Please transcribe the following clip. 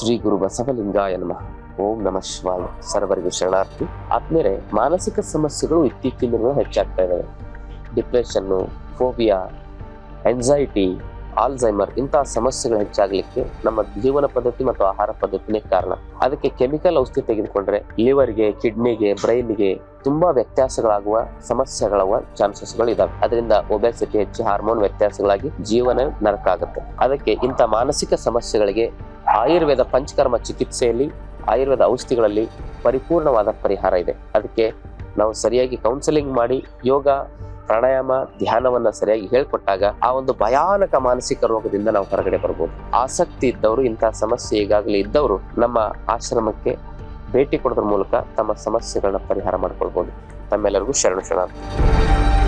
ಶ್ರೀ ಗುರು ಬಸವಲಿಂಗಾಯ ನಮಃ. ಓಂ ನಮಃ ಶಿವಾಯ. ಸರ್ವರಿಗೂ ಶರಣಾರ್ಥಿ. ಆತ್ಮೀಯರೇ, ಮಾನಸಿಕ ಸಮಸ್ಯೆಗಳು ಇತ್ತೀಚಿನ ದಿನಗಳಲ್ಲಿ ಹೆಚ್ಚಾಗ್ತಾ ಇದ್ದಾವೆ. ಡಿಪ್ರೆಷನ್ನು, ಫೋಬಿಯಾ, ಎಂಜೈಟಿ, ಆಲ್ಝೈಮರ್ ಇಂತಹ ಸಮಸ್ಯೆಗಳು ಹೆಚ್ಚಾಗಲಿಕ್ಕೆ ನಮ್ಮ ಜೀವನ ಪದ್ಧತಿ ಮತ್ತು ಆಹಾರ ಪದ್ಧತಿನೇ ಕಾರಣ. ಅದಕ್ಕೆ ಕೆಮಿಕಲ್ ಔಷಧಿ ತೆಗೆದುಕೊಂಡ್ರೆ ಲಿವರ್ಗೆ, ಕಿಡ್ನಿಗೆ, ಬ್ರೈನ್ಗೆ ತುಂಬಾ ವ್ಯತ್ಯಾಸಗಳಾಗುವ ಸಮಸ್ಯೆಗಳ ಚಾನ್ಸಸ್ಗಳು ಇದಾವೆ. ಅದರಿಂದ ಒಬೆಸಿಟಿ ಹೆಚ್ಚಿ ಹಾರ್ಮೋನ್ ವ್ಯತ್ಯಾಸಗಳಾಗಿ ಜೀವನ ನರಕ ಆಗುತ್ತೆ. ಅದಕ್ಕೆ ಇಂಥ ಮಾನಸಿಕ ಸಮಸ್ಯೆಗಳಿಗೆ ಆಯುರ್ವೇದ ಪಂಚಕರ್ಮ ಚಿಕಿತ್ಸೆಯಲ್ಲಿ, ಆಯುರ್ವೇದ ಔಷಧಿಗಳಲ್ಲಿ ಪರಿಪೂರ್ಣವಾದ ಪರಿಹಾರ ಇದೆ. ಅದಕ್ಕೆ ನಾವು ಸರಿಯಾಗಿ ಕೌನ್ಸೆಲಿಂಗ್ ಮಾಡಿ ಯೋಗ, ಪ್ರಾಣಾಯಾಮ, ಧ್ಯಾನವನ್ನ ಸರಿಯಾಗಿ ಹೇಳ್ಕೊಟ್ಟಾಗ ಆ ಒಂದು ಭಯಾನಕ ಮಾನಸಿಕ ರೋಗದಿಂದ ನಾವು ಹೊರಗಡೆ ಬರ್ಬೋದು. ಆಸಕ್ತಿ ಇದ್ದವರು, ಇಂತಹ ಸಮಸ್ಯೆ ಈಗಾಗಲೇ ಇದ್ದವರು ನಮ್ಮ ಆಶ್ರಮಕ್ಕೆ ಭೇಟಿ ಕೊಡೋದ್ರ ಮೂಲಕ ತಮ್ಮ ಸಮಸ್ಯೆಗಳನ್ನ ಪರಿಹಾರ ಮಾಡ್ಕೊಳ್ಬಹುದು. ತಮ್ಮೆಲ್ಲರಿಗೂ ಶರಣಾರ್ಥಿ.